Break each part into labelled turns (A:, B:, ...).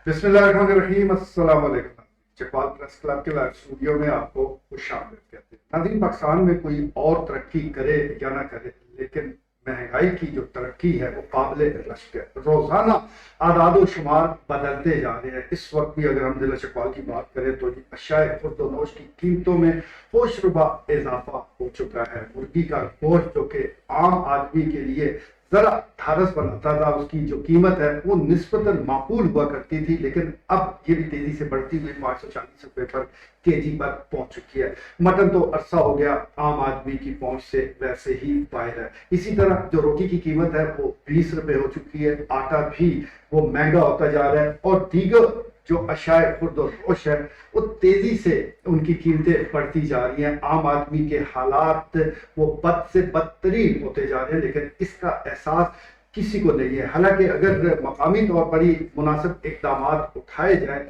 A: بسم اللہ الرحمن الرحیم، السلام علیکم۔ چکوال پریس کلب کے لائیو اسٹوڈیو میں آپ کو خوش آمدید کہتے ہیں۔ ناظرین، پاکستان میں کوئی اور ترقی کرے یا نہ کرے، لیکن مہنگائی کی جو ترقی ہے وہ قابل رشک ہے۔ روزانہ اعداد و شمار بدلتے جا رہے ہیں۔ اس وقت بھی اگر ہم ضلع چکوال کی بات کریں تو اشیاء خورد و نوش کی قیمتوں میں ہوش ربا اضافہ ہو چکا ہے۔ مرغی کا گوشت جو کہ عام آدمی کے لیے ذرا ڈھارس بناتا تھا، اس کی جو قیمت ہے وہ نسبتاً معقول ہوا کرتی تھی، لیکن اب یہ بھی تیزی سے بڑھتی ہوئی 540 روپے پر کے جی پر پہنچ چکی ہے۔ مٹن تو عرصہ ہو گیا عام آدمی کی پہنچ سے ویسے ہی باہر ہے۔ اسی طرح جو روٹی کی قیمت ہے وہ 20 روپے ہو چکی ہے، آٹا بھی وہ مہنگا ہوتا جا رہا ہے، اور دیگر جو اشیاء خورد و نوش ہے وہ تیزی سے ان کی قیمتیں بڑھتی جا رہی ہیں۔ عام آدمی کے حالات وہ بد سے بدترین ہوتے جا رہے ہیں، لیکن اس کا احساس کسی کو نہیں ہے۔ حالانکہ اگر مقامی طور پر ہی مناسب اقدامات اٹھائے جائیں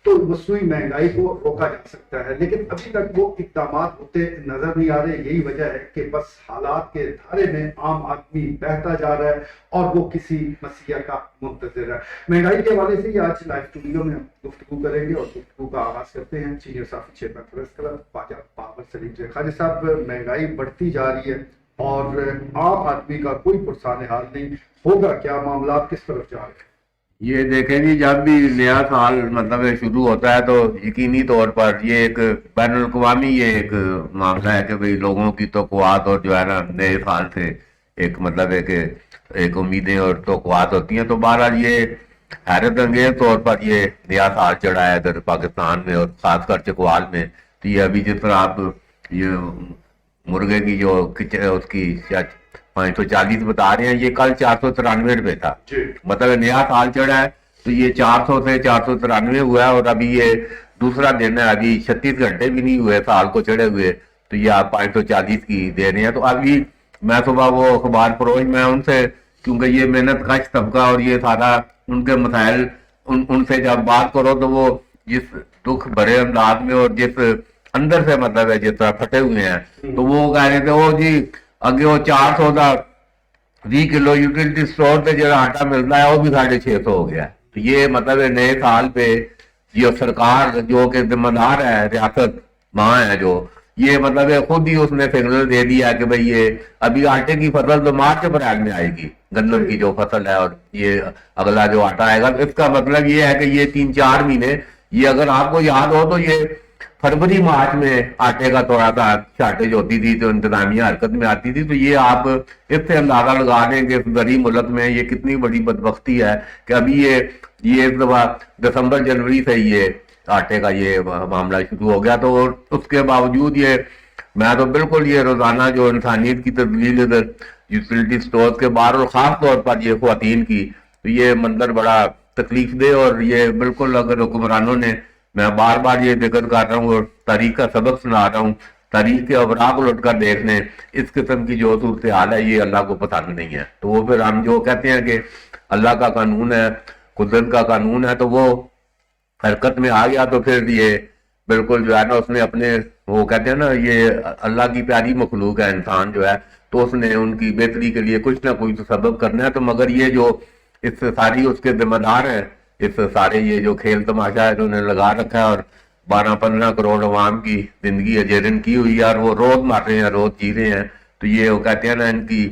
A: تو مصنوعی مہنگائی کو روکا جا سکتا ہے، لیکن ابھی تک وہ اقدامات ہوتے نظر نہیں آ رہے۔ یہی وجہ ہے کہ بس حالات کے دھارے میں عام آدمی بہتا جا رہا ہے اور وہ کسی مسیح کا منتظر ہے۔ مہنگائی کے حوالے سے ہی آج لائیو اسٹوڈیو میں ہم گفتگو کریں گے، اور گفتگو کا آغاز کرتے ہیں سینئر صحافی چیئرمین پریس کلب خواجہ بابر سلیم سے۔ خواجہ صاحب، مہنگائی بڑھتی جا رہی ہے اور عام آدمی کا کوئی پرسان حال نہیں، ہوگا کیا؟ معاملات کس طرف جا رہے ہیں؟
B: یہ دیکھیں جی، جب بھی نیا سال مطلب شروع ہوتا ہے تو یقینی طور پر یہ ایک بین الاقوامی یہ ایک معاملہ ہے کہ بھئی لوگوں کی توقعات اور جو ہے نا نئے سال سے ایک مطلب ہے کہ ایک امیدیں اور توقعات ہوتی ہیں۔ تو بہرحال یہ حیرت انگیز طور پر یہ نیا سال چڑھا ہے ادھر پاکستان میں اور خاص کر چکوال میں۔ تو یہ ابھی جس طرح آپ یہ مرغے کی جو اس کی 540 بتا رہے ہیں، یہ کل 493 روپے تھا۔ مطلب نیا سال چڑھا ہے تو یہ 400 سے 493 ہوا ہے، اور ابھی یہ دوسرا دن ہے، ابھی 36 گھنٹے بھی نہیں ہوئے سال کو چڑھے ہوئے، تو یہ آپ 540 کی دے رہے ہیں۔ تو ابھی میں صبح وہ اخبار فروش میں ان سے، کیونکہ یہ محنت کش طبقہ اور یہ سارا ان کے مسائل ان سے جب بات کرو تو وہ جس دکھ بھرے انداز میں اور جس اندر سے مطلب ہے جس طرح پھٹے ہوئے ہیں، تو وہ کہہ رہے تھے وہ جی اگے وہ 400 کا 20 کلو یوٹیلٹی سٹور سے جو آٹا ملتا ہے وہ بھی 650 ہو گیا۔ تو یہ مطلب ہے نئے سال پہ یہ سرکار جو کہ ذمہ دار ہے، ریاست ماں ہے جو، یہ مطلب ہے خود ہی اس نے سگنل دے دیا کہ بھئی یہ ابھی آٹے کی فصل تو مارچ اپریل میں آئے گی، گندم کی جو فصل ہے، اور یہ اگلا جو آٹا آئے گا۔ اس کا مطلب یہ ہے کہ یہ 3-4 مہینے، یہ اگر آپ کو یاد ہو تو یہ فروری مارچ میں آٹے کا تھوڑا سا شارٹیج ہوتی تھی تو انتظامیہ حرکت میں آتی تھی۔ تو یہ آپ اس سے اندازہ لگا دیں کہ اس غریب ملک میں یہ کتنی بڑی بدبختی ہے کہ ابھی یہ اس دفعہ دسمبر جنوری سے یہ آٹے کا یہ معاملہ شروع ہو گیا۔ تو اس کے باوجود یہ میں تو بالکل یہ روزانہ جو انسانیت کی تبدیلی ادھر یوٹیلٹی سٹورز کے باہر اور خاص طور پر یہ خواتین کی، تو یہ منظر بڑا تکلیف دہ، اور یہ بالکل اگر حکمرانوں نے، میں بار بار یہ ذکر کر رہا ہوں اور تاریخ کا سبق سنا رہا ہوں، تاریخ کے اوراق لٹ کر دیکھ لیں، اس قسم کی جو صورتحال ہے یہ اللہ کو پسند نہیں ہے۔ تو وہ پھر ہم جو کہتے ہیں کہ اللہ کا قانون ہے، قدرت کا قانون ہے، تو وہ حرکت میں آ گیا، تو پھر یہ بالکل جو ہے نا اس نے اپنے، وہ کہتے ہیں نا یہ اللہ کی پیاری مخلوق ہے انسان جو ہے، تو اس نے ان کی بہتری کے لیے کچھ نہ کچھ تو سبب کرنا ہے۔ تو مگر یہ جو اس ساری اس کے ذمہ دار ہیں، اس سارے یہ جو کھیل تماشا ہے انہوں نے لگا رکھا ہے، اور 12-15 کروڑ عوام کی زندگی اجیرن کی ہوئی ہے، اور وہ روز مار رہے ہیں، روز جی رہے ہیں۔ تو یہ وہ کہتے ہیں نا ان کی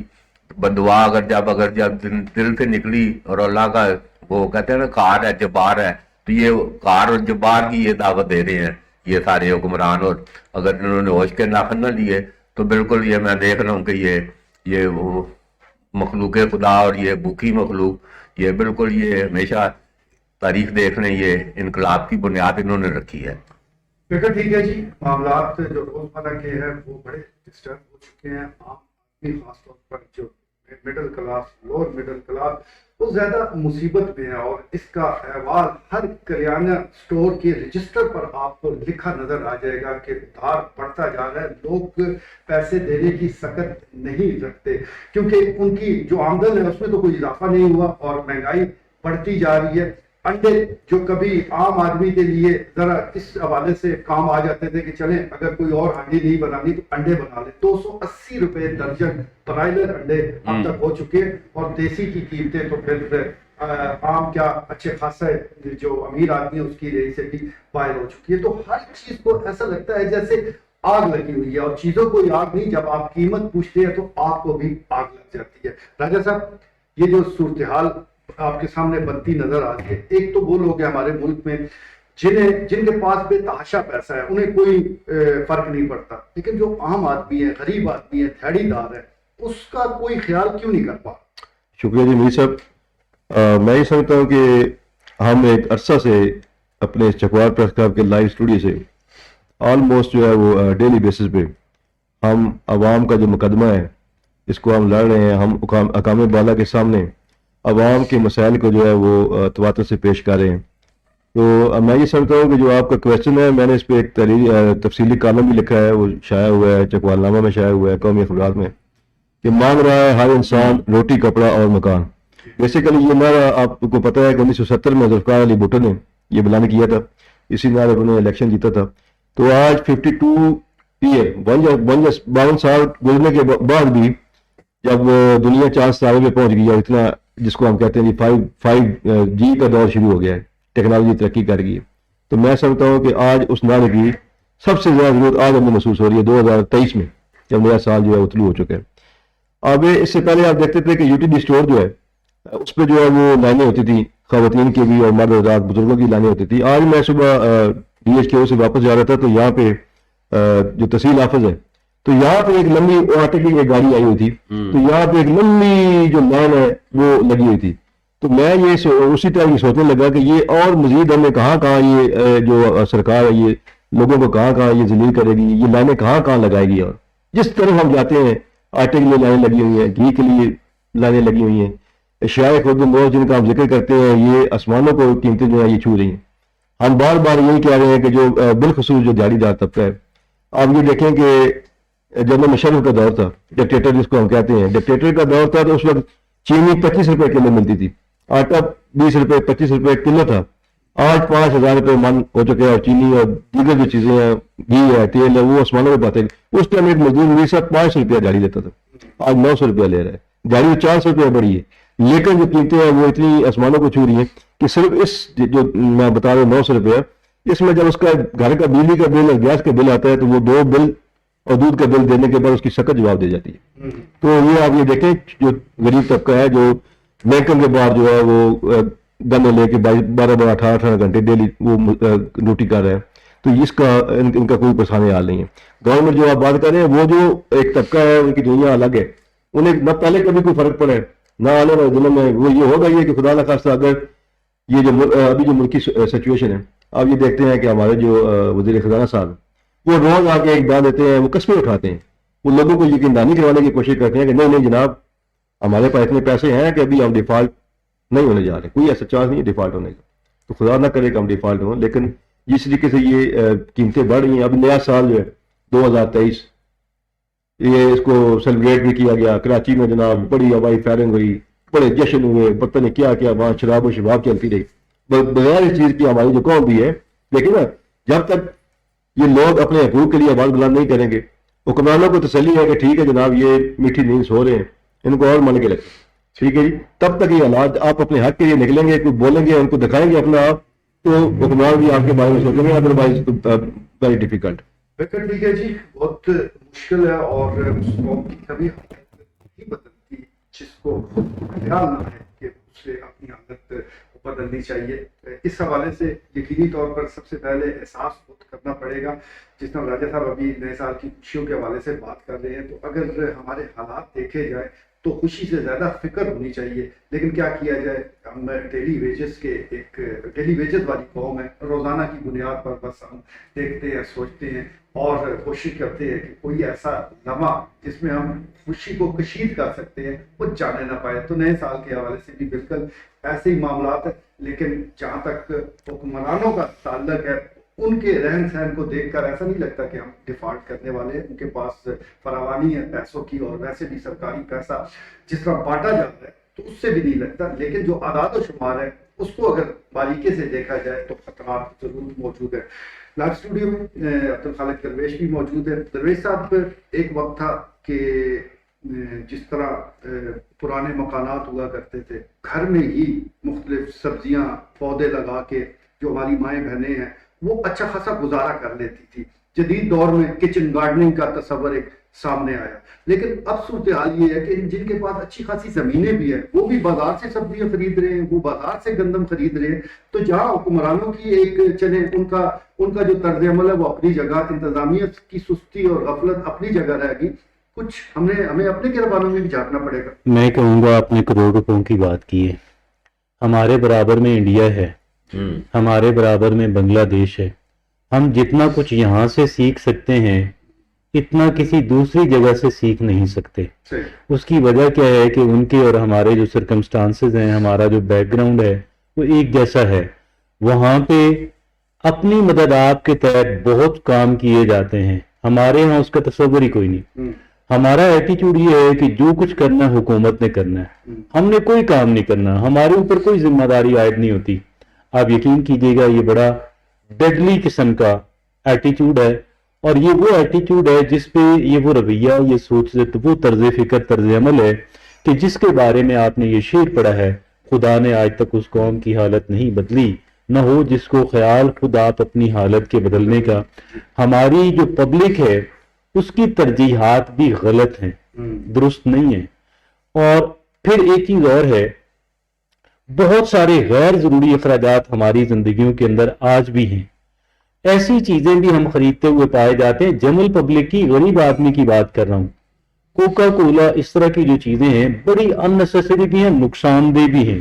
B: بدعا اگر جب دل سے نکلی، اور اللہ کا وہ کہتے ہیں نا قہر ہے، جبار ہے، تو یہ قہر اور جبار کی یہ دعوت دے رہے ہیں یہ سارے حکمران، اور اگر انہوں نے ہوش کے ناخن نہ لیے تو بالکل یہ میں دیکھ رہا ہوں کہ یہ وہ مخلوق خدا اور یہ بھوکی مخلوق، یہ بالکل یہ ہمیشہ تاریخ دیکھ لیں، یہ انقلاب کی بنیاد انہوں نے رکھی ہے۔
A: بالکل ٹھیک ہے جی، معاملات جو روزمرہ کے ہیں وہ بڑے ڈسٹرب ہو چکے ہیں۔ عام آدمی خاص طور پر جو middle class, lower middle class, وہ زیادہ مصیبت میں ہے، اور اس کا احوال ہر کریانہ سٹور کے رجسٹر پر آپ کو لکھا نظر آ جائے گا کہ ادھار بڑھتا جا رہا ہے۔ لوگ پیسے دینے کی سکت نہیں رکھتے کیونکہ ان کی جو آمدن ہے اس میں تو کوئی اضافہ نہیں ہوا، اور مہنگائی بڑھتی جا رہی ہے۔ انڈے جو کبھی عام آدمی کے لیے ذرا اس حوالے سے کام آ جاتے تھے کہ چلیں اگر کوئی اور ہانڈی نہیں بنانی تو انڈے بنا لیں، 280 روپے درجن برائلر انڈے اب تک ہو چکے، اور دیسی کی قیمتیں تو پھر عام کیا اچھے خاصا جو امیر آدمی ہے اس کی رہی سے بھی باہر ہو چکی ہے. تو ہر چیز کو ایسا لگتا ہے جیسے آگ لگی ہوئی ہے, اور چیزوں کو آگ نہیں, جب آپ قیمت پوچھتے ہیں تو آپ کو بھی آگ لگ جاتی ہے. راجہ صاحب, یہ جو صورتحال آپ کے سامنے بنتی نظر آ رہی ہے, ایک تو وہ لوگ ہیں ہمارے ملک میں جن کے پاس بے تحاشا پیسہ ہے, انہیں کوئی فرق نہیں پڑتا, لیکن جو عام آدمی ہے, غریب آدمی ہے, دھاڑی دار ہے, اس کا کوئی خیال کیوں نہیں کر پا.
C: شکریہ جی میر صاحب. میں یہ سمجھتا ہوں کہ ہم ایک عرصہ سے اپنے چکوال پریس کلب کے لائیو اسٹوڈیو سے آلموسٹ جو ہے وہ ڈیلی بیسس پہ ہم عوام کا جو مقدمہ ہے اس کو ہم لڑ رہے ہیں. ہم حکام بالا کے سامنے عوام کے مسائل کو جو ہے وہ تواتر سے پیش کر رہے ہیں. تو میں یہ سمجھتا ہوں کہ جو آپ کا کویشچن ہے, میں نے اس پہ ایک تفصیلی کالم بھی لکھا ہے, وہ شائع ہوا ہے, چکوال نامہ میں شائع ہوا ہے, قومی اخبار میں, کہ مانگ رہا ہے ہر انسان روٹی, کپڑا اور مکان. بیسیکلی یہ نعرہ آپ کو پتہ ہے کہ 1970 میں ذوالفقار علی بھٹو نے یہ بلند کیا تھا, اسی نعرے پر انہوں نے الیکشن جیتا تھا. تو آج 52 ایئر 52 سال گزرنے کے بعد بھی جب دنیا 4 ستارے پہ پہنچ گئی اور اتنا جس کو ہم کہتے ہیں جی 5G کا دور شروع ہو گیا ہے, ٹیکنالوجی ترقی کر گئی ہے, تو میں سمجھتا ہوں کہ آج اس نعرے کی سب سے زیادہ ضرورت آج ہمیں محسوس ہو رہی ہے 2023 میں, جب نیا سال جو ہے وہ طلوع ہو چکا ہے. اب اس سے پہلے آپ دیکھتے تھے کہ UTD اسٹور جو ہے اس پہ جو ہے وہ لائنیں ہوتی تھیں, خواتین کی بھی اور مرد حضرات بزرگوں کی لائنیں ہوتی تھی. آج میں صبح DHKO سے واپس جا رہا تھا, تو یہاں پہ جو تحصیل حافظ ہے, تو یہاں پہ ایک لمبی آٹے کی ایک گاڑی آئی ہوئی تھی, تو یہاں پہ ایک لمبی جو لائن ہے وہ لگی ہوئی تھی. تو میں یہ اسی طرح یہ سوچنے لگا کہ یہ اور مزید ہمیں کہاں کہاں یہ جو سرکار ہے یہ لوگوں کو کہاں کہاں یہ ذلیل کرے گی, یہ لائنیں کہاں کہاں لگائے گی. اور جس طرح ہم جاتے ہیں آٹے کے لیے لائنیں لگی ہوئی ہیں, گھی کے لیے لائنیں لگی ہوئی ہیں, اشیاء خرد و فروخت جن کا ہم ذکر کرتے ہیں یہ آسمانوں کو قیمتیں جو ہیں یہ چھو رہی ہیں. ہم بار بار یہی کہہ رہے ہیں کہ جو بالخصوص جو دیہڑی دار طبقہ ہے, آپ یہ دیکھیں کہ جب مشرف کا دور تھا, ڈکٹیٹر جس کو ہم کہتے ہیں, ڈکٹیٹر کا دور تھا, تو اس وقت چینی 25 روپے کلو ملتی تھی, آٹا 20 روپے 25 روپے کلو تھا. آج 5,000 روپے من ہو چکے ہیں, اور چینی اور دیگر جو چیزیں ہیں, گھی ہے, تیل ہے, وہ آسمانوں پہ باتیں. اس ٹائم ایک مزدور 500 روپیہ دیہڑی لیتا تھا, آج 900 روپیہ لے رہا ہے. دیہڑی 400 روپیہ بڑی ہے, لیکن جو قیمتیں ہیں وہ اتنی آسمانوں کو چھو رہی ہیں کہ صرف اس جو میں بتا رہا ہوں 900 روپیہ, اس میں جب اس کا گھر کا بجلی کا بل اور گیس کا بل آتا ہے تو وہ 2 بل اور دودھ کا بل دینے کے بعد اس کی سخت جواب دی جاتی ہے. تو یہ آپ یہ دیکھیں جو غریب طبقہ ہے جو بینکوں کے باہر جو ہے وہ گنے لے کے 12 18 گھنٹے ڈیلی وہ ڈیوٹی کر رہے ہیں, تو اس کا ان کا کوئی پریشانی حال نہیں ہے. گورنمنٹ جو آپ بات کر رہے ہیں وہ جو ایک طبقہ ہے ان کی دنیا الگ ہے, انہیں نہ پہلے کبھی کوئی فرق پڑے نہ آنے والے دنوں میں. وہ یہ ہوگا یہ کہ خدا نہ خواستہ اگر یہ جو ابھی جو ملکی سچویشن ہے, آپ یہ دیکھتے ہیں کہ ہمارے جو وزیر خزانہ صاحب وہ روز آ کے ایک بات دیتے ہیں, وہ قسمیں اٹھاتے ہیں, وہ لوگوں کو یقین دہانی کروانے کی کوشش کرتے ہیں کہ نہیں نہیں جناب ہمارے پاس اتنے پیسے ہیں کہ ابھی ہم ڈیفالٹ نہیں ہونے جا رہے, کوئی ایسا چانس نہیں ہے ڈیفالٹ ہونے کا. تو خدا نہ کرے کہ ہم ڈیفالٹ ہوں, لیکن جس طریقے سے یہ قیمتیں بڑھ رہی ہیں. ابھی نیا سال جو ہے 2023 یہ اس کو سیلیبریٹ بھی کیا گیا کراچی میں, جناب بڑی ہوائی فائرنگ ہوئی, بڑے جشن ہوئے, پتہ نہیں کیا کیا وہاں شراب و شباب چلتی رہی بغیر اس چیز کی. ہماری جو قوم بھی ہے, لیکن نا جب تک یہ لوگ اپنے حقوق کے لیے آواز بلند نہیں کریں گے, حکمرانوں کو تسلی ہے کہ ٹھیک ہے جناب یہ میٹھی نیند سو رہے ہیں, ان کو اور من کے رکھیں, ٹھیک ہے جی, تب تک یہ حالات آپ اپنے حق کے لیے نکلیں گے, کوئی بولیں گے, ان کو دکھائیں گے اپنا آپ, تو حکمران بھی آپ کے بارے میں سوچیں گے, ادروائز ویری ڈیفیکلٹ.
A: بالکل ٹھیک ہے جی, بہت مشکل ہے, اور اس قوم کی کبھی حالت نہیں بدلتی جس کو خیال نہ ہے کہ اسے اپنی حالت بدلنی چاہیے. اس حوالے سے یقینی طور پر سب سے پہلے احساس خود کرنا پڑے گا. جس طرح راجہ صاحب ابھی نئے سال کی خوشیوں کے حوالے سے بات کر رہے ہیں, تو اگر ہمارے حالات دیکھے جائیں تو خوشی سے زیادہ فکر ہونی چاہیے. لیکن کیا کیا جائے, ہم ڈیلی ویجز والی قوم ہے, روزانہ کی بنیاد پر بس ہم دیکھتے ہیں, سوچتے ہیں اور کوشش کرتے ہیں کہ کوئی ایسا لمحہ جس میں ہم خوشی کو کشید کر سکتے ہیں وہ جانے نہ پائے. تو نئے سال کے حوالے سے بھی بالکل ایسے ہی معاملات ہیں, لیکن جہاں تک حکمرانوں کا تعلق ہے ان کے رہن سہن کو دیکھ کر ایسا نہیں لگتا کہ ہم ڈیفالٹ کرنے والے ہیں. ان کے پاس فراوانی ہے پیسوں کی, اور ویسے بھی سرکاری پیسہ جس طرح بانٹا جاتا ہے تو اس سے بھی نہیں لگتا. لیکن جو اعداد و شمار ہے اس کو اگر باریکی سے دیکھا جائے تو خطرات ضرور موجود ہے. لائیو اسٹوڈیو میں عبد الخالق درویش بھی موجود ہے. درویش صاحب, ایک وقت تھا کہ جس طرح پرانے مکانات ہوا کرتے تھے، گھر میں ہی مختلف سبزیاں پودے لگا کے جو ہماری مائیں بہنیں ہیں وہ اچھا خاصا گزارا کر لیتی تھی. جدید دور میں کچن گارڈننگ کا تصور ایک سامنے آیا، لیکن اب صورتحال یہ ہے کہ جن کے پاس اچھی خاصی زمینیں بھی ہیں وہ بھی بازار سے سبزیاں خرید رہے ہیں، وہ بازار سے گندم خرید رہے ہیں. تو جہاں حکمرانوں کی ایک چلیں ان کا جو طرز عمل ہے وہ اپنی جگہ، انتظامیہ کی سستی اور غفلت اپنی جگہ رہ گئی. کچھ ہمیں اپنے گربانوں میں بھی جھانکنا پڑے گا.
D: میں کہوں گا آپ نے کروڑ روپوں کی بات کی ہے. ہمارے برابر میں انڈیا ہے، ہمارے برابر میں بنگلہ دیش ہے. ہم جتنا کچھ یہاں سے سیکھ سکتے ہیں اتنا کسی دوسری جگہ سے سیکھ نہیں سکتے. اس کی وجہ کیا ہے کہ ان کے اور ہمارے جو سرکمسٹانسز ہیں، ہمارا جو بیک گراؤنڈ ہے وہ ایک جیسا ہے. وہاں پہ اپنی مدد آپ کے تحت بہت کام کیے جاتے ہیں، ہمارے ہاں اس کا تصور ہی کوئی نہیں. ہمارا ایٹیچیوڈ یہ ہے کہ جو کچھ کرنا ہے حکومت نے کرنا ہے، ہم نے کوئی کام نہیں کرنا، ہمارے اوپر کوئی ذمہ داری عائد نہیں ہوتی. آپ یقین کیجئے گا یہ بڑا ڈیڈلی قسم کا ایٹیچیوڈ ہے، اور یہ وہ ایٹیچیوڈ ہے جس پہ یہ وہ رویہ، یہ سوچ، وہ طرز فکر، طرز عمل ہے کہ جس کے بارے میں آپ نے یہ شعر پڑھا ہے، خدا نے آج تک اس قوم کی حالت نہیں بدلی، نہ ہو جس کو خیال خود آپ اپنی حالت کے بدلنے کا. ہماری جو پبلک ہے اس کی ترجیحات بھی غلط ہیں، درست نہیں ہیں. اور پھر ایک چیز اور ہے، بہت سارے غیر ضروری اخراجات ہماری زندگیوں کے اندر آج بھی ہیں. ایسی چیزیں بھی ہم خریدتے ہوئے پائے جاتے ہیں. جنرل پبلک کی، غریب آدمی کی بات کر رہا ہوں. کوکا کولا، اس طرح کی جو چیزیں ہیں بڑی اننیسیسری بھی ہیں، نقصان دہ بھی ہیں.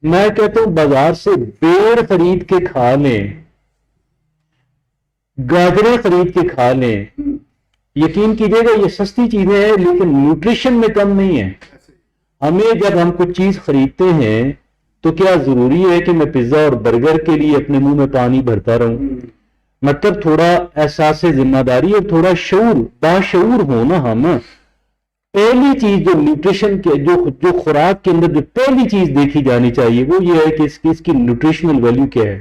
D: میں کہتا ہوں بازار سے بیڑ خرید کے کھا لیں، گاجریں خرید کے کھا لیں، یقین کیجئے گا یہ سستی چیزیں ہیں لیکن نیوٹریشن میں کم نہیں ہے. ہمیں جب ہم کچھ چیز خریدتے ہیں تو کیا ضروری ہے کہ میں پیزا اور برگر کے لیے اپنے منہ میں پانی بھرتا رہوں؟ مطلب تھوڑا احساس ذمہ داری اور تھوڑا شعور، باشعور ہونا. ہم پہلی چیز جو نیوٹریشن کے جو خوراک کے اندر جو پہلی چیز دیکھی جانی چاہیے وہ یہ ہے کہ اس کی نیوٹریشنل ویلیو کیا ہے،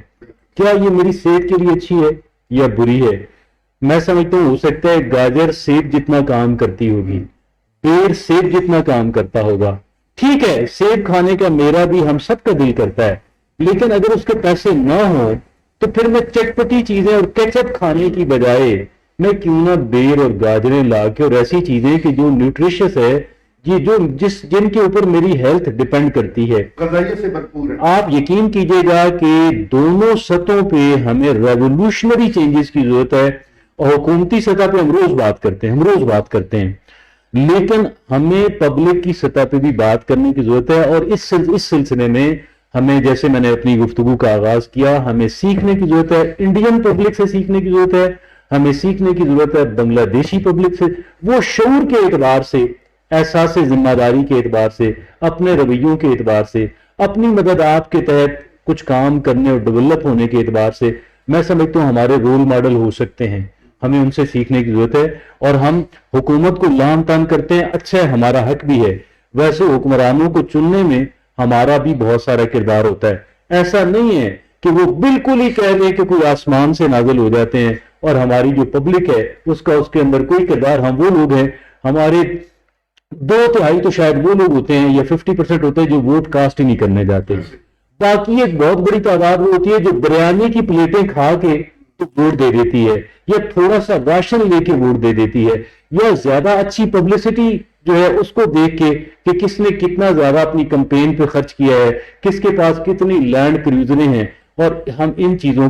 D: کیا یہ میری صحت کے لیے اچھی ہے یا بری ہے. میں سمجھتا ہوں ہو سکتا ہے گاجر سیب جتنا کام کرتی ہوگی، پیڑ سیب جتنا کام کرتا ہوگا. ٹھیک ہے، سیب کھانے کا میرا بھی، ہم سب کا دل کرتا ہے، لیکن اگر اس کے پیسے نہ ہوں تو پھر میں چٹپٹی چیزیں اور کیچپ کھانے کی بجائے میں کیوں نہ بیر اور گاجریں لا کے اور ایسی چیزیں کہ جو نیوٹریشس ہے، جن کے اوپر میری ہیلتھ ڈیپینڈ کرتی ہے،
A: غذائیت سے بھرپور ہے.
D: آپ یقین کیجئے گا کہ دونوں سطحوں پہ ہمیں ریولوشنری چینجز کی ضرورت ہے. اور حکومتی سطح پہ ہم روز بات کرتے ہیں لیکن ہمیں پبلک کی سطح پہ بھی بات کرنے کی ضرورت ہے. اور اس سلسلے میں ہمیں، جیسے میں نے اپنی گفتگو کا آغاز کیا، ہمیں سیکھنے کی ضرورت ہے. انڈین پبلک سے سیکھنے کی ضرورت ہے، ہمیں سیکھنے کی ضرورت ہے بنگلہ دیشی پبلک سے. وہ شعور کے اعتبار سے، احساس ذمہ داری کے اعتبار سے، اپنے رویوں کے اعتبار سے، اپنی مدد آپ کے تحت کچھ کام کرنے اور ڈیولپ ہونے کے اعتبار سے میں سمجھتا ہوں ہمارے رول ماڈل ہو سکتے ہیں. ہمیں ان سے سیکھنے کی ضرورت ہے. اور ہم حکومت کو لام تان کرتے ہیں، اچھا ہے، ہمارا حق بھی ہے. ویسے حکمرانوں کو چننے میں ہمارا بھی بہت سارا کردار ہوتا ہے. ایسا نہیں ہے کہ وہ بالکل ہی کہہ دیں کہ کوئی آسمان سے نازل ہو جاتے ہیں اور ہماری جو پبلک ہے اس کے اندر کوئی کردار. ہم وہ لوگ ہیں، ہمارے 2/3 تو شاید وہ لوگ ہوتے ہیں یا 50% ہوتے ہیں جو ووٹ کاسٹ ہی نہیں کرنے جاتے. باقی ایک بہت بڑی تعداد وہ ہوتی ہے جو بریانی کی پلیٹیں کھا کے تو ووٹ دے دیتی ہے، یا تھوڑا سا راشن لے کے ووٹ دے دیتی ہے، یا زیادہ اچھی پبلسٹی جو ہے اس کو دیکھ کے کہ کس نے کتنا زیادہ اپنی کمپین پہ خرچ کیا ہے، کس کے پاس کتنی لینڈ کروزریں ہیں، اور ہم ان چیزوں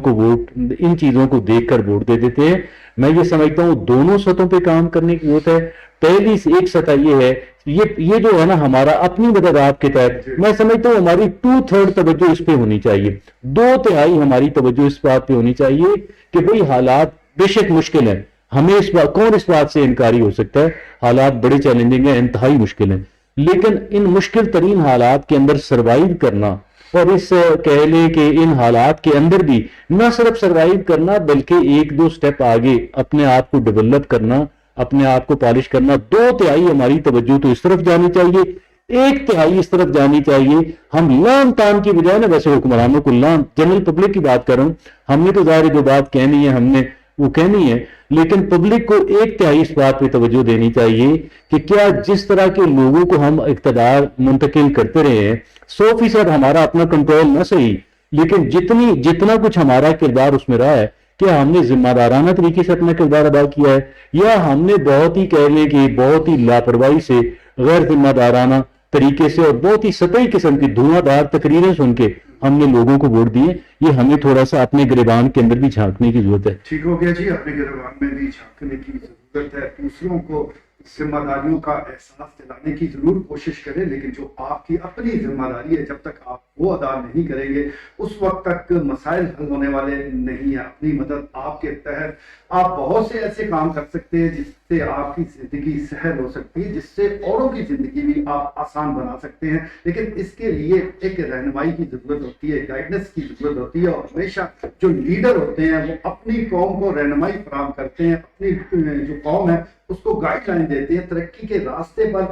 D: کو دیکھ کر ووٹ دے دیتے ہیں. میں یہ سمجھتا ہوں دونوں سطحوں پہ کام کرنے کی ضرورت ہے. پہلی سے ایک سطح یہ ہے، یہ جو ہے نا ہمارا اپنی مدد آپ کے تحت، میں سمجھتا ہوں ہماری 2/3 توجہ اس پہ ہونی چاہیے. 2/3 ہماری توجہ اس بات پہ ہونی چاہیے کہ بھئی حالات بے شک مشکل ہیں. ہمیں کون اس بات سے انکاری ہو سکتا ہے؟ حالات بڑے چیلنجنگ ہیں، انتہائی مشکل ہیں، لیکن ان مشکل ترین حالات کے اندر سروائیو کرنا، اور اس کہہ لیں کہ ان حالات کے اندر بھی نہ صرف سروائیو کرنا بلکہ 1-2 سٹیپ آگے اپنے آپ کو ڈیولپ کرنا، اپنے آپ کو پالش کرنا. 2/3 ہماری توجہ تو اس طرف جانی چاہیے، 1/3 اس طرف جانی چاہیے. ہم لام تان کی بجائے نا، ویسے حکمرانوں کو جنرل پبلک کی بات کر رہا ہوں، ہم نے تو ظاہر جو بات کہنی ہے ہم نے وہ کہنی ہے، لیکن پبلک کو ایک تہائی اس بات پہ توجہ دینی چاہیے کہ کیا جس طرح کے لوگوں کو ہم اقتدار منتقل کرتے رہے ہیں 100% ہمارا اپنا کنٹرول نہ صحیح، لیکن جتنا کچھ ہمارا کردار اس میں رہا ہے، کیا ہم نے ذمہ دارانہ طریقے سے اپنا کردار ادا کیا ہے، یا ہم نے بہت ہی کہہ لیں کہ بہت ہی لاپرواہی سے، غیر ذمہ دارانہ طریقے سے اور بہت ہی سطحی قسم کی دھواں دار تقریریں سن کے ہم نے لوگوں کو ووٹ دیے؟ یہ ہمیں تھوڑا سا اپنے گریبان کے اندر بھی جھانکنے کی ضرورت ہے۔
A: ٹھیک ہو گیا جی، اپنے گریبان میں بھی جھانکنے کی ضرورت ہے، دوسروں کو ذمہ داریوں کا احساس دلانے کی ضرور کوشش کریں، لیکن جو آپ کی اپنی ذمہ داری ہے جب تک آپ وہ ادا نہیں کریں گے اس وقت تک مسائل حل ہونے والے نہیں ہیں۔ اپنی مدد آپ کے تحت آپ بہت سے ایسے کام کر سکتے ہیں جس سے آپ کی زندگی سہل ہو سکتی ہے، جس سے اوروں کی زندگی بھی آپ آسان بنا سکتے ہیں، لیکن اس کے لیے ایک رہنمائی کی ضرورت ہوتی ہے، گائیڈنس کی ضرورت ہوتی ہے، اور ہمیشہ جو لیڈر ہوتے ہیں وہ اپنی قوم کو رہنمائی فراہم کرتے ہیں، اپنی جو قوم ہے اس کو گائیڈ لائن دیتے ہیں، ترقی کے راستے پر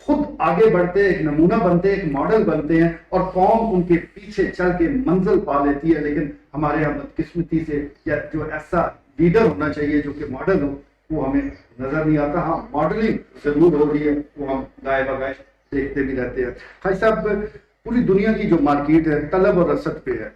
A: خود آگے بڑھتے ہیں، ایک نمونہ بنتے ہیں، ایک ماڈل بنتے ہیں، اور قوم ان کے پیچھے چل کے منزل پا لیتی ہے۔ لیکن ہمارے یہاں بدقسمتی سے یا جو ایسا لیڈر ہونا چاہیے جو کہ ماڈل ہو وہ ہمیں نظر نہیں آتا۔ ہاں ماڈلنگ ضرور ہو رہی ہے، وہ ہم گائے بگائے دیکھتے بھی رہتے ہیں۔ خائی صاحب، پوری دنیا کی جو مارکیٹ ہے طلب اور رسد پہ ہے،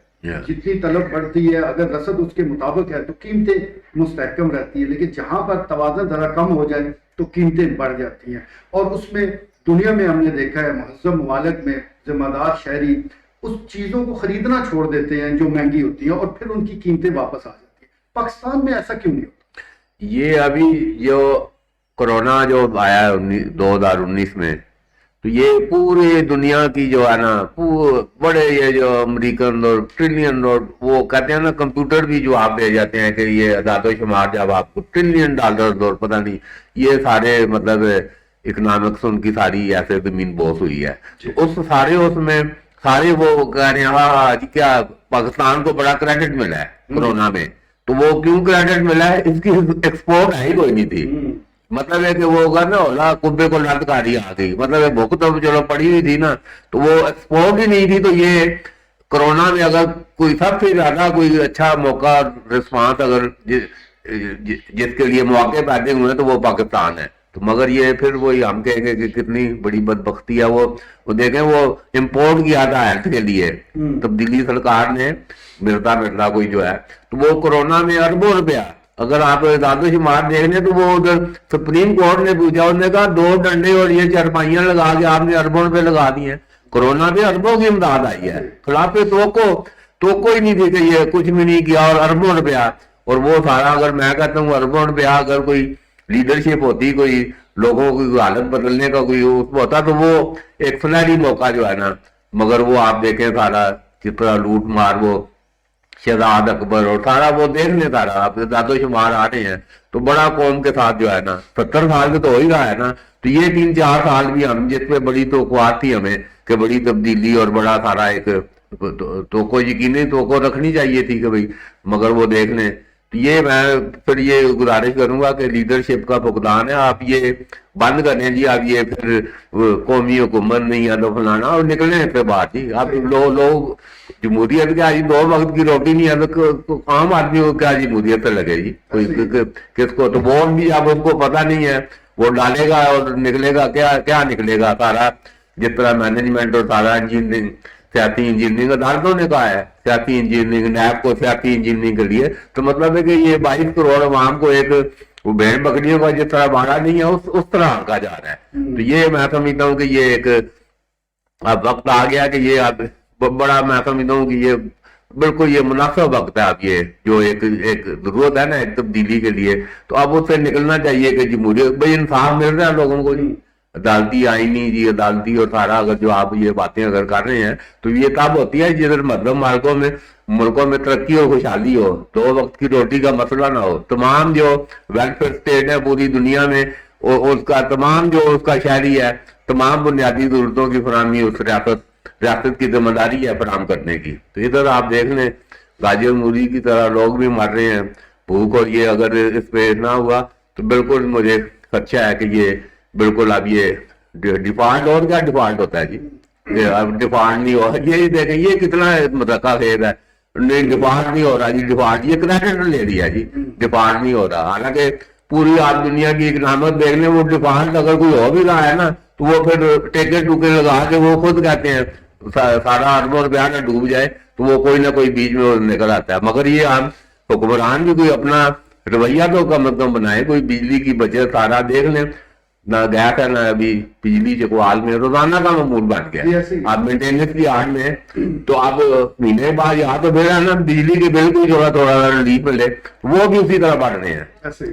A: جتنی طلب بڑھتی ہے اگر رسد اس کے مطابق ہے تو قیمتیں مستحکم رہتی ہیں، لیکن جہاں پر توازن ذرا کم ہو جائے تو قیمتیں بڑھ جاتی ہیں، اور اس میں دنیا میں ہم نے دیکھا ہے مہذب ممالک میں ذمہ دار شہری اس چیزوں کو خریدنا چھوڑ دیتے ہیں جو مہنگی ہوتی ہیں، اور پھر ان کی قیمتیں واپس آ جاتی ہیں۔ پاکستان میں ایسا کیوں نہیں ہوتا؟
B: یہ ابھی جو کرونا جو آیا 2019 میں، تو یہ پورے دنیا کی جو ہے نا بڑے یہ جو امریکن اور ٹریلین اور وہ کہتے ہیں نا کمپیوٹر بھی جو آپ لے جاتے ہیں کہ یہ اعداد و شمار جب آپ کو $1 ٹریلین اور پتہ نہیں یہ سارے مطلب اکنامکس ان کی ساری ایسے زمین بوس ہوئی ہے، اس میں سارے وہ کہہ رہے ہیں ہاں جی کیا پاکستان کو بڑا کریڈٹ ملا ہے کرونا میں، تو وہ کیوں کریڈٹ ملا ہے؟ اس کی ایکسپورٹ ہے ہی کوئی نہیں تھی، مطلب ہے کہ وہ ہوگا نا اولا کبے کو لت کاری آ گئی، مطلب ہے بھوک تو چلو پڑی ہوئی تھی نا، تو وہ ایکسپورٹ ہی نہیں تھی۔ تو یہ کرونا میں اگر کوئی سب سے زیادہ کوئی اچھا موقع رسپانس اگر جس کے لیے مواقع پیدا ہوئے تو وہ پاکستان ہے، تو مگر یہ پھر وہی ہم کہیں گے کہ کتنی بڑی بدبختی ہے۔ وہ دیکھیں وہ امپورٹ کیا تھا ہیلتھ کے لیے، تبدیلی سرکار نے مرتا کوئی جو ہے، تو وہ کرونا میں اربوں روپیہ اگر آپ اعداد و شمار دیکھ لیں تو وہ ادھر سپریم کورٹ نے پوچھا، انہوں نے کہا 2 ڈنڈے اور یہ چارپائیاں لگا کے آپ نے اربوں روپے لگا دیے، کرونا پہ اربوں کی امداد آئی ہے، خلاف توقع ہی نہیں تھی کہ یہ کچھ بھی نہیں کیا، اور اربوں روپیہ، اور وہ سارا اگر میں کہتا ہوں اربوں روپیہ اگر کوئی لیڈرشپ ہوتی، کوئی لوگوں کی حالت بدلنے کا کوئی ہوتا تو وہ ایک سنہری موقع جو ہے نا، مگر وہ آپ دیکھیں سارا کس طرح لوٹ مار، وہ شہزاد اکبر اور سارا وہ دیکھ لیں سارا آپ اعداد و شمار آ رہے ہیں، تو بڑا قوم کے ساتھ جو ہے نا 70 سال کے تو ہو ہی رہا ہے نا، تو یہ 3-4 سال بھی ہم جس پہ بڑی توقعات تھی ہمیں کہ بڑی تبدیلی اور بڑا سارا ایک توقع یقینی توقع رکھنی چاہیے تھی کہ بھئی، مگر وہ دیکھ لیں۔ تو یہ میں پھر یہ گزارش کروں گا کہ لیڈرشپ کا فقدان ہے، آپ یہ بند کریں جی، آپ یہ پھر قومی حکومت نہیں ہے تو فلانا، اور نکلیں اس سے بات جی، آپ لوگ جمہوریت کیا جی 2 وقت کی روٹی نہیں ہے تو عام آدمی کو کیا جمہوریت سے لگے جی، کوئی کس کو تو ووٹ بھی اب اس کو پتہ نہیں ہے، وہ ڈالے گا اور نکلے گا کیا نکلے گا، سارا جس طرح مینجمنٹ اور سارا انجینئرنگ سیاسی انجینئرنگ عدالتوں نے کہا ہے سیاسی انجینئرنگ، نیب کو سیاسی انجینئرنگ کے لیے، تو مطلب ہے کہ یہ 22 کروڑ عوام کو ایک وہ بھیڑ بکریوں کا جس طرح بارہ نہیں ہے اس طرح آنکا جا رہا ہے۔ تو یہ میں سمجھتا ہوں کہ یہ ایک اب وقت آ گیا کہ یہ اب بڑا میں سمجھتا ہوں کہ یہ بالکل یہ مناسب وقت ہے، اب یہ جو ایک ضرورت ہے نا ایک تبدیلی کے لیے، تو اب اس سے نکلنا چاہیے کہ جمہوریت بھائی انصاف مل رہا ہے لوگوں کو جی، عدالتی آئینی جی عدالتی اور سارا اگر جو آپ یہ باتیں اگر کر رہے ہیں تو یہ تب ہوتی ہے جدھر مطلب ملکوں میں ترقی اور خوشحالی ہو، 2 وقت کی روٹی کا مسئلہ نہ ہو، تمام جو ویلفیئر اسٹیٹ ہے پوری دنیا میں اس کا تمام جو اس کا شہری ہے تمام بنیادی ضرورتوں کی فراہمی اس ریاست کی ذمہ داری ہے فراہم کرنے کی۔ تو ادھر آپ دیکھ لیں غازی موری کی طرح لوگ بھی مر رہے ہیں بھوک، اور یہ اگر اس پہ نہ ہوا تو بالکل مجھے خدشہ ہے کہ یہ بالکل اب یہ ڈیفالٹ، اور کیا ڈیفالٹ ہوتا ہے جی، اب ڈیفالٹ نہیں ہوا، یہ دیکھیں یہ کتنا مترقہ خیز ہے، نہیں ڈیفالٹ نہیں ہو رہا جی، ڈیفالٹ یہ کریڈٹ لے لیا جی، ڈیفالٹ نہیں ہو رہا، حالانکہ پوری آپ دنیا کی اکنامک دیکھ لیں، وہ ڈیفالٹ اگر کوئی ہو بھی رہا ہے نا تو وہ پھر ٹیکے ٹوکے لگا کے وہ خود کہتے ہیں سارا اربوں روپیہ نہ ڈوب جائے تو وہ کوئی نہ کوئی بیچ میں وہ نکل آتا ہے. مگر یہ ہم حکمران بھی کوئی اپنا رویہ تو کم از کم بنائے، کوئی بجلی کی بچت سارا دیکھ لیں، نہ گیس ہے نہ ابھی بجلی چکوال میں روزانہ کا معمول بن گیا. آپ مینٹیننس کی آڑ میں تو آپ مہینے بعد یہاں تو پھر ہے نا بجلی کے بل کو تھوڑا تھوڑا ریلیف ملے، وہ بھی اسی طرح بڑھ رہے ہیں.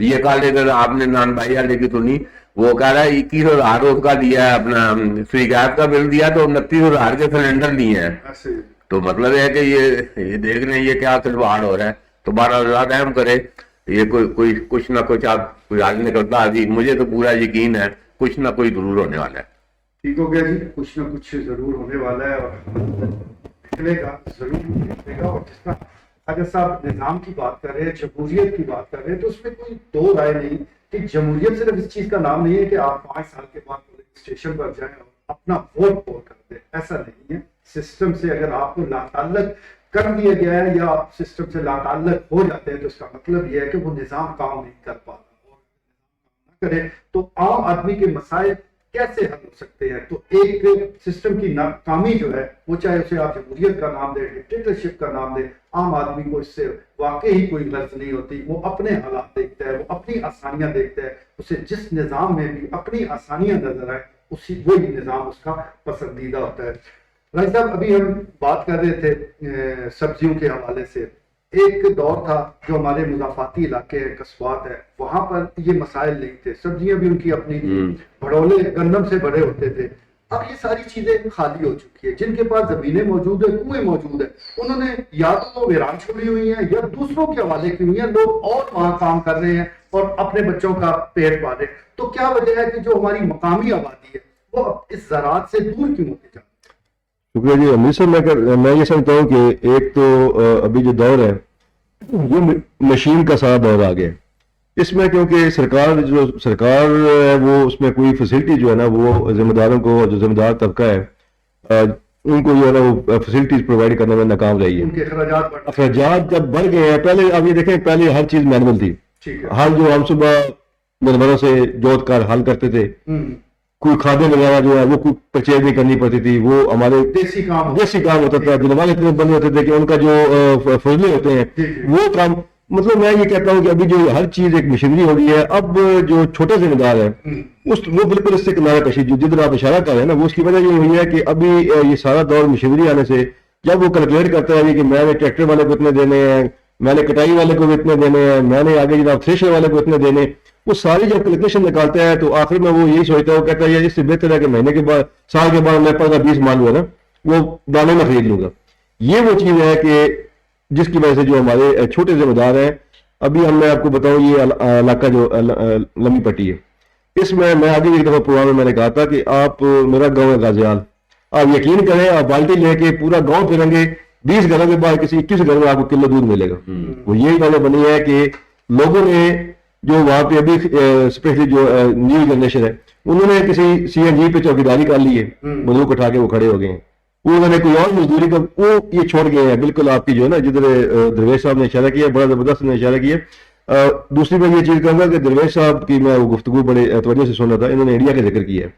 B: یہ کل اگر آپ نے نان بھائی والے کی سنی، وہ کہہ رہا ہے 21,000 اس کا دیا ہے، اپنا فری گیس کا بل دیا تو 29,000 کے سلنڈر لیے ہیں. تو مطلب ہے کہ یہ دیکھ لیں یہ کیا کھلواڑ ہو رہا ہے. تو 12,000 رحم کرے، یہ کوئی کچھ نہ کچھ آپ کوئی حل نکلتا ہے. مجھے تو پورا یقین ہے کچھ نہ کوئی ضرور ہونے والا ہے.
A: ٹھیک ہو گیا جی، کچھ نہ کچھ ضرور ہونے والا ہے اور نکلے گا، ضرور نکلے گا. اور جس طرح اگر صاحب نظام کی بات کر رہے ہیں، جمہوریت کی بات کر رہے ہیں، تو اس میں کوئی دو رائے نہیں کہ جمہوریت صرف اس چیز کا نام نہیں ہے کہ آپ 5 سال کے بعد پولیس اسٹیشن پر جائیں اور اپنا ووٹ پول کر دیں. ایسا نہیں ہے. سسٹم سے اگر آپ کو لاتعلق کر دیا گیا ہے یا آپ سسٹم سے لاتعلق ہو جاتے ہیں تو اس کا مطلب یہ ہے کہ وہ نظام کام نہیں کر پا رہا، اور نہ کرے تو عام آدمی کے مسائل کیسے حل ہو سکتے ہیں. تو ایک سسٹم کی ناکامی جو ہے وہ چاہے اسے آپ جمہوریت کا نام دیں، ڈکٹیٹرشپ کا نام دیں، عام آدمی کو اس سے واقعی کوئی غرض نہیں ہوتی. وہ اپنے حالات دیکھتا ہے، وہ اپنی آسانیاں دیکھتا ہے. اسے جس نظام میں بھی اپنی آسانیاں نظر آئے وہی نظام اس کا پسندیدہ ہوتا ہے. راجہ صاحب ابھی ہم بات کر رہے تھے سبزیوں کے حوالے سے. ایک دور تھا جو ہمارے مضافاتی علاقے ہیں، قصبات ہے، وہاں پر یہ مسائل نہیں تھے، سبزیاں بھی ان کی اپنی بھڑولے گندم سے بھرے ہوتے تھے. اب یہ ساری چیزیں خالی ہو چکی ہے. جن کے پاس زمینیں موجود ہیں، کنویں موجود ہیں، انہوں نے یا تو وہ ویران چھوڑی ہوئی ہیں یا دوسروں کے حوالے کی ہوئی ہیں. لوگ اور وہاں کام کر رہے ہیں اور اپنے بچوں کا پیٹ پالے. تو کیا وجہ ہے کہ جو ہماری مقامی آبادی ہے وہ اس زراعت سے دور کیوں ہوتی جاتی ہے؟
C: شکریہ جی. امیر صاحب میں یہ سمجھتا ہوں کہ ایک تو ابھی جو دور ہے یہ مشین کا سارا دور آ گیا. اس میں کیونکہ سرکار ہے وہ اس میں کوئی فیسلٹی جو ہے نا وہ ذمہ داروں کو، جو ذمہ دار طبقہ ہے ان کو جو ہے نا وہ فیسلٹیز پرووائڈ کرنے میں ناکام رہی ہے.
A: ان کے
C: اخراجات جب بڑھ گئے ہیں، پہلے آپ یہ دیکھیں پہلے ہر چیز مینول تھی. ہل جو ہم صبح جانوروں سے جوت کر حل کرتے تھے، کوئی کھادیں وغیرہ جو ہے وہ کوئی پرچیز نہیں کرنی پڑتی تھی، وہ ہمارے دیسی کام ہوتا تھا. جنوال اتنے بندے ہوتے تھے کہ ان کا جو فضلے ہوتے ہیں وہ کام، مطلب میں یہ کہتا ہوں کہ ابھی جو ہر چیز ایک مشینری ہو گئی ہے. اب جو چھوٹا ذمہ دار ہے وہ بالکل اس سے کنارہ کشی، جدھر آپ اشارہ کر رہے ہیں نا، وہ اس کی وجہ یہ ہوئی ہے کہ ابھی یہ سارا دور مشینری آنے سے جب وہ کیلکولیٹ کرتا ہے کہ میں نے ٹریکٹر والے کو اتنے دینے ہیں، میں نے کٹائی والے کو اتنے دینے ہیں، میں نے آگے جناب تھریشر والے کو اتنے دینے، وہ ساری جب کیلکولیشن نکالتا ہے تو آخر میں وہ یہی سوچتا ہے، وہ کہتا ہے یار اس سے بہتر ہے کہ مہینے کے بعد، سال کے بعد میں 15-20 مال ہوا نا وہ دانے میں خرید لوں گا. یہ وہ چیز ہے کہ جس کی وجہ سے جو ہمارے چھوٹے ذمہ دار ہیں. ابھی میں آپ کو بتاؤں یہ علاقہ جو لمبی پٹی ہے، اس میں آگے ایک دفعہ پروگرام میں نے کہا تھا کہ آپ، میرا گاؤں ہے غازیال، آپ یقین کریں آپ بالٹی لے کے پورا گاؤں پھریں گے، 20 گھروں کے بعد کسی 21 گھر میں آپ کو کلو دودھ ملے گا. وہ یہی وجہ بنی ہے کہ لوگوں نے جو وہاں پہ ابھی اسپیشلی جو نیو جنریشن ہے انہوں نے کسی سی این جی پہ چوکیداری کر لی ہے، بندوق اٹھا کے وہ کھڑے ہو گئے ہیں. انہوں نے کوئی اور مزدوری کا وہ یہ چھوڑ گئے ہیں. بالکل آپ کی جو ہے نا جدھر درویش صاحب نے اشارہ کیا، بڑا زبردست نے اشارہ کیا. دوسری میں یہ چیز کہوں گا کہ درویش صاحب کی میں وہ گفتگو بڑے توجہ سے سن رہا تھا، انہوں نے انڈیا کا ذکر کیا ہے.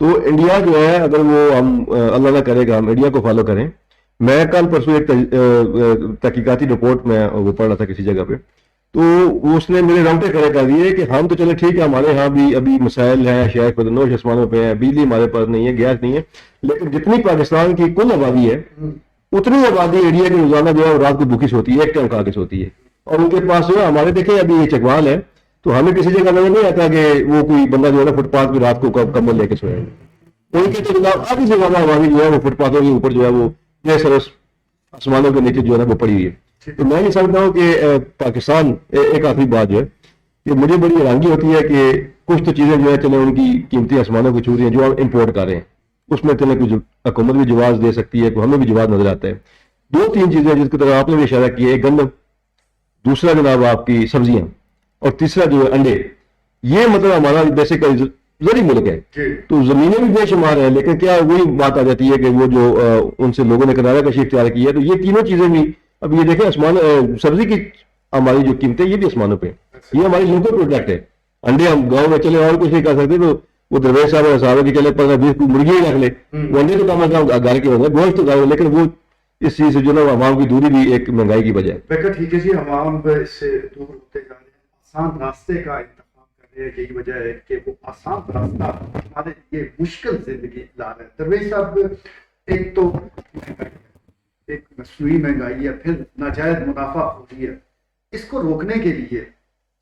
C: تو انڈیا جو ہے اگر وہ ہم اللہ نہ کرے گا ہم انڈیا کو فالو کریں. میں کل پرسوں ایک تحقیقاتی رپورٹ میں وہ پڑھ رہا تھا کسی جگہ پہ، تو اس نے میرے رونگٹے کھڑے کر دیے کہ ہم تو چلے ٹھیک ہے ہمارے ہاں بھی ابھی مسائل ہیں، شاید بدنوش آسمانوں پہ ہیں، بجلی ہمارے پاس نہیں ہے، گیس نہیں ہے، لیکن جتنی پاکستان کی کل آبادی ہے اتنی آبادی انڈیا کی روزانہ جو ہے رات کو بھوکی سوتی ہے، ایک ٹائم کھا کے سوتی ہے. اور ان کے پاس جو ہے ہمارے دیکھیں ابھی یہ چکوال ہے تو ہمیں کسی جگہ نظر نہیں آتا کہ وہ کوئی بندہ جو ہے نا فٹ پاتھ پہ رات کو کمبل لے کے سوئے. ان کی تو جناب آدھی سے زیادہ آبادی جو ہے وہ فٹ پاتھوں کے اوپر جو ہے وہ سرس آسمانوں کے نیچے جو ہے نا وہ پڑی ہوئی ہے. تو میں یہ سمجھتا ہوں کہ پاکستان، ایک آخری بات جو ہے کہ مجھے بڑی حیرانگی ہوتی ہے کہ کچھ تو چیزیں جو ہے چلے ان کی قیمتی آسمانوں کو چھو رہی ہیں جو ہم امپورٹ کر رہے ہیں، اس میں چلے کچھ حکومت بھی جواز دے سکتی ہے، ہمیں بھی جواز نظر آتا ہے. 2-3 چیزیں جس کی طرح آپ نے بھی اشارہ کیا، ایک گندم، دوسرا جناب آپ کی سبزیاں، اور تیسرا جو ہے انڈے. یہ مطلب ہمارا بیسیکلی زرعی ملک ہے تو زمینیں بھی بے شمار ہیں، لیکن کیا وہی بات آ جاتی ہے کہ وہ جو ان سے لوگوں نے کنارہ کشی اختیار کی ہے. تو یہ تینوں چیزیں بھی اب یہ دیکھیں آسمان سبزی کی ہماری جو قیمتیں یہ بھی آسمانوں پہ ہیں. یہ ہماری لوکل پروڈکٹ ہے. انڈے ہم گاؤں میں چلے اور کچھ نہیں کر سکتے تو وہ درویش صاحب کہ چلے 15-20 مرغی ہی رکھ لے, وہ انڈے تو کم از کم گھر کے ہوگا, گوشت تو گھر, لیکن وہ اس چیز سے جو نا عوام کی دوری بھی ایک مہنگائی کی وجہ ہے.
A: بیکر ٹھیک ہے جی, عوام اس سے دور ہوتے جا رہے ہیں, آسان راستے کا انتخاب کر رہے ہیں. یہی وجہ ہے کہ وہ آسان راستہ ہمارے لیے مشکل زندگی لا رہا ہے. درویش صاحب, ایک تو ایک مصنوعی مہنگائی ہے, پھر ناجائز منافع ہو رہی ہے. اس کو روکنے کے لیے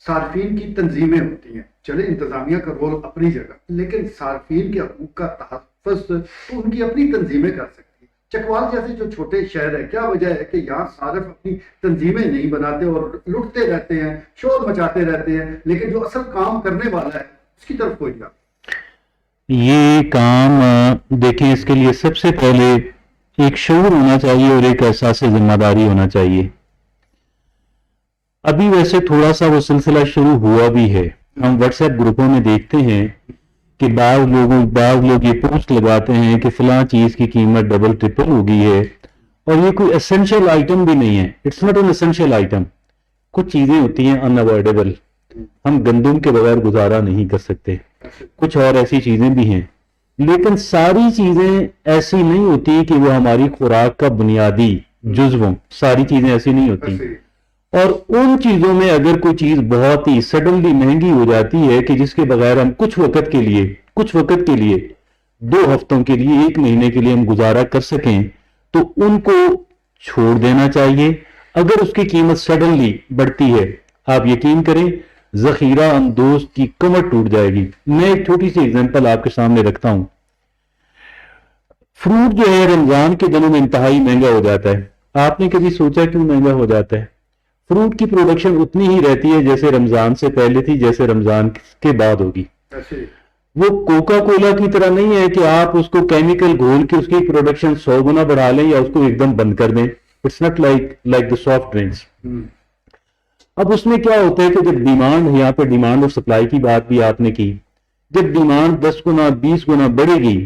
A: صارفین کی تنظیمیں ہوتی ہیں. چلے انتظامیہ کا رول اپنی جگہ, لیکن صارفین کے حقوق کا تحفظ تو ان کی اپنی تنظیمیں کر سکتی ہیں. چکوال جیسے جو چھوٹے شہر ہے, کیا وجہ ہے کہ یہاں صارف اپنی تنظیمیں نہیں بناتے اور لٹتے رہتے ہیں, شور مچاتے رہتے ہیں, لیکن جو اصل کام کرنے والا ہے اس کی طرف کوئی نہیں.
D: یہ کام دیکھیں, اس کے لیے سب سے پہلے ایک شعور ہونا چاہیے اور ایک احساس ذمہ داری ہونا چاہیے. ابھی ویسے تھوڑا سا وہ سلسلہ شروع ہوا بھی ہے. ہم واٹس ایپ گروپوں میں دیکھتے ہیں کہ بعض لوگ یہ پوسٹ لگاتے ہیں کہ فلاں چیز کی قیمت ڈبل ٹرپل ہو گئی ہے, اور یہ کوئی اسینشیل آئٹم بھی نہیں ہے. It's not an essential item. کچھ چیزیں ہوتی ہیں ان اوائڈیبل, ہم گندم کے بغیر گزارا نہیں کر سکتے. کچھ اور ایسی چیزیں بھی ہیں, لیکن ساری چیزیں ایسی نہیں ہوتی کہ وہ ہماری خوراک کا بنیادی جزو ہوں. ساری چیزیں ایسی نہیں ہوتی, اور ان چیزوں میں اگر کوئی چیز بہت ہی سڈنلی مہنگی ہو جاتی ہے کہ جس کے بغیر ہم کچھ وقت کے لیے 2 ہفتوں کے لیے 1 مہینے کے لیے ہم گزارا کر سکیں, تو ان کو چھوڑ دینا چاہیے. اگر اس کی قیمت سڈنلی بڑھتی ہے, آپ یقین کریں ذخیرہ اندوز کی کمر ٹوٹ جائے گی. میں ایک چھوٹی سی ایگزامپل آپ کے سامنے رکھتا ہوں. فروٹ جو ہے رمضان کے دنوں میں انتہائی مہنگا ہو جاتا ہے. آپ نے کبھی سوچا کیوں مہنگا ہو جاتا ہے؟ فروٹ کی پروڈکشن اتنی ہی رہتی ہے جیسے رمضان سے پہلے تھی, جیسے رمضان کے بعد ہوگی. وہ کوکا کولا کی طرح نہیں ہے کہ آپ اس کو کیمیکل گھول کے اس کی پروڈکشن 100 گنا بڑھا لیں یا اس کو ایک دم بند کر دیں. It's not like the soft drinks. اب اس میں کیا ہوتا ہے کہ جب ڈیمانڈ, یہاں پہ ڈیمانڈ اور سپلائی کی بات بھی آپ نے کی, جب ڈیمانڈ 10 گنا 20 گنا بڑھے گی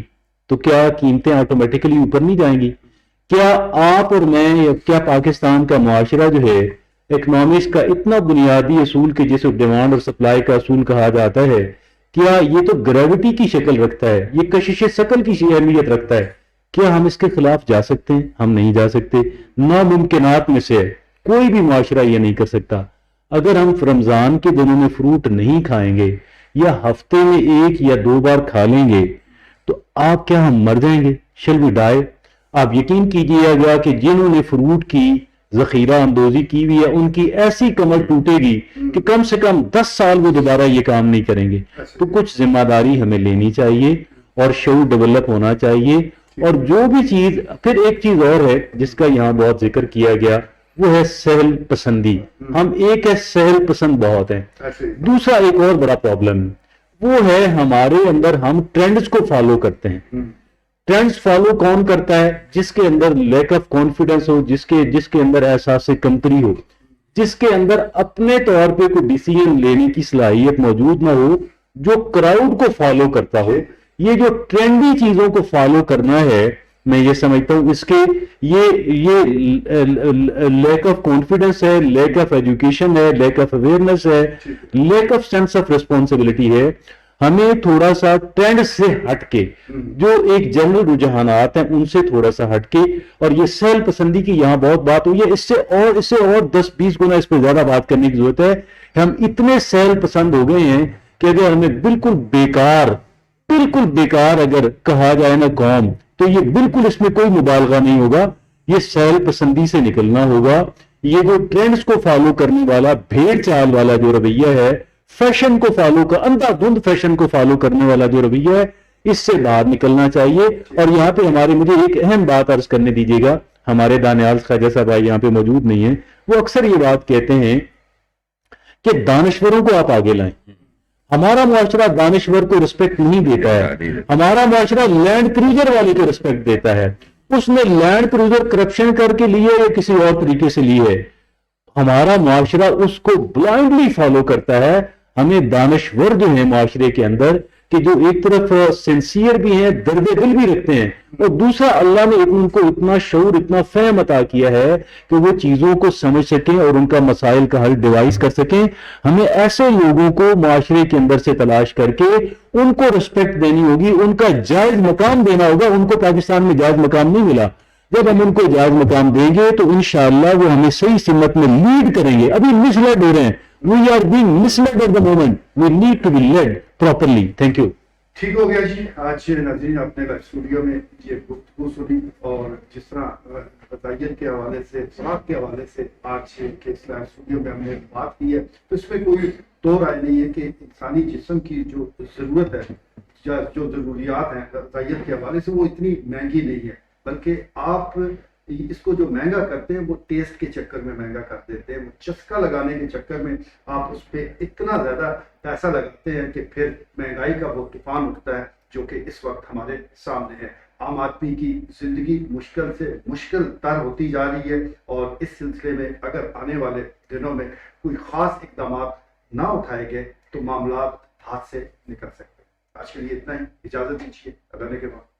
D: تو کیا قیمتیں آٹومیٹکلی اوپر نہیں جائیں گی؟ کیا آپ اور میں, کیا پاکستان کا معاشرہ جو ہے اکنامکس کا اتنا بنیادی اصول کہ جسے ڈیمانڈ اور سپلائی کا اصول کہا جاتا ہے, کیا یہ تو گریوٹی کی شکل رکھتا ہے, یہ کشش ثقل کی اہمیت رکھتا ہے؟ کیا ہم اس کے خلاف جا سکتے ہیں؟ ہم نہیں جا سکتے. ناممکنات میں سے ہے, کوئی بھی معاشرہ یہ نہیں کر سکتا. اگر ہم رمضان کے دنوں میں فروٹ نہیں کھائیں گے یا ہفتے میں 1 یا 2 بار کھا لیں گے تو آپ کیا ہم مر جائیں گے؟ شل وی ڈائی؟ آپ یقین کیجیے گا کہ جنہوں نے فروٹ کی ذخیرہ اندوزی کی ہوئی ہے ان کی ایسی کمر ٹوٹے گی کہ کم سے کم 10 سال وہ دوبارہ یہ کام نہیں کریں گے. تو کچھ ذمہ داری ہمیں لینی چاہیے اور شعور ڈیولپ ہونا چاہیے. اور جو بھی چیز, پھر ایک چیز اور ہے جس کا یہاں بہت ذکر کیا گیا, وہ ہے سہل پسندی. ہم ایک ہے سہل پسند بہت ہیں. دوسرا ایک اور بڑا پرابلم وہ ہے ہمارے اندر, ہم ٹرینڈز کو فالو کرتے ہیں. ٹرینڈز فالو کون کرتا ہے؟ جس کے اندر لیک آف کانفیڈنس ہو, جس کے اندر احساس کمتری ہو, جس کے اندر اپنے طور پہ کوئی ڈیسیژن لینے کی صلاحیت موجود نہ ہو, جو کراؤڈ کو فالو کرتا ہو. یہ جو ٹرینڈی چیزوں کو فالو کرنا ہے, میں یہ سمجھتا ہوں اس کے یہ لیک آف کانفیڈنس ہے, لیک آف ایجوکیشن ہے, لیک آف اویئرنیس ہے, lack of sense of responsibility ہے. ہمیں تھوڑا سا ٹرینڈ سے ہٹ کے, جو ایک جنرل رجحانات ہیں ان سے تھوڑا سا ہٹ کے, اور یہ سہل پسندی کی یہاں بہت بات ہوئی ہے, اس سے اور 10-20 گنا اس پہ زیادہ بات کرنے کی ضرورت ہے. ہم اتنے سہل پسند ہو گئے ہیں کہ اگر ہمیں بالکل بیکار اگر کہا جائے نا قوم, تو یہ بالکل اس میں کوئی مبالغہ نہیں ہوگا. یہ سہل پسندی سے نکلنا ہوگا. یہ جو ٹرینڈز کو فالو کرنے والا, بھیڑ چال والا جو رویہ ہے, فیشن کو فالو کر, اندھا دھند فیشن کو فالو کرنے والا جو رویہ ہے, اس سے باہر نکلنا چاہیے. اور یہاں پہ مجھے ایک اہم بات عرض کرنے دیجیے گا. ہمارے دانیال خواجہ صاحب بھائی یہاں پہ موجود نہیں ہیں, وہ اکثر یہ بات کہتے ہیں کہ دانشوروں کو آپ آگے لائیں. ہمارا معاشرہ دانشور کو رسپیکٹ نہیں دیتا ہے. ہمارا معاشرہ لینڈ کروزر والے کو رسپیکٹ دیتا ہے. اس نے لینڈ کروزر کرپشن کر کے لیے یا کسی اور طریقے سے لی ہے. ہمارا معاشرہ اس کو بلائنڈلی فالو کرتا ہے. ہمیں دانشور جو ہیں معاشرے کے اندر, کہ جو ایک طرف سنسیئر بھی ہیں، درد دل بھی رکھتے ہیں، اور دوسرا اللہ نے ان کو اتنا شعور، اتنا فہم عطا کیا ہے کہ وہ چیزوں کو سمجھ سکیں اور ان کا مسائل کا حل ڈیوائز کر سکیں. ہمیں ایسے لوگوں کو معاشرے کے اندر سے تلاش کر کے ان کو رسپیکٹ دینی ہوگی، ان کا جائز مقام دینا ہوگا. ان کو پاکستان میں جائز مقام نہیں ملا. جب ہم ان کو جائز مقام دیں گے تو انشاءاللہ وہ ہمیں صحیح سمت میں لیڈ کریں گے. ابھی مس لیڈ ہو رہے ہیں. We are being misled at the moment. We need to be led properly. Thank you.
A: ٹھیک ہو گیا جی. آج ناظرین اپنے اسٹوڈیو میں یہ گفتگو سنی، اور جس طرح غذائیت کے حوالے سے، خوراک کے حوالے سے آج کے اسلام اسٹوڈیو میں ہم نے بات کی ہے، تو اس میں کوئی دو رائے نہیں ہے کہ انسانی جسم کی جو ضرورت ہے یا جو ضروریات ہیں غذائیت کے حوالے سے وہ اتنی مہنگی نہیں ہے، بلکہ آپ اس کو جو مہنگا کرتے ہیں وہ ٹیسٹ کے چکر میں مہنگا کر دیتے ہیں، وہ چسکا لگانے کے چکر میں آپ اس پہ اتنا زیادہ پیسہ لگاتے ہیں کہ پھر مہنگائی کا وہ طوفان اٹھتا ہے جو کہ اس وقت ہمارے سامنے ہے. عام آدمی کی زندگی مشکل سے مشکل تر ہوتی جا رہی ہے، اور اس سلسلے میں اگر آنے والے دنوں میں کوئی خاص اقدامات نہ اٹھائے گئے تو معاملات ہاتھ سے نکل سکتے ہیں. آج کے لیے اتنا ہی. اجازت دیجیے. اللہ نے کے بعد.